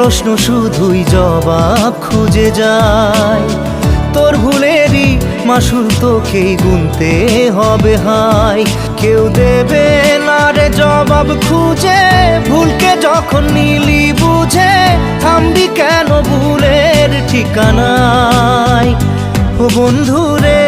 প্রশ্ন শুধুই জবাব খুঁজে যায়। তোর ভুলেরই মাসুল তোকেই গুনতে হবে হায়। কেউ দেবে না রে জবাব খুঁজে, ভুলকে যখন নিলি বুঝে থামবি কেন ভুলের ঠিকানায়। ও বন্ধু রে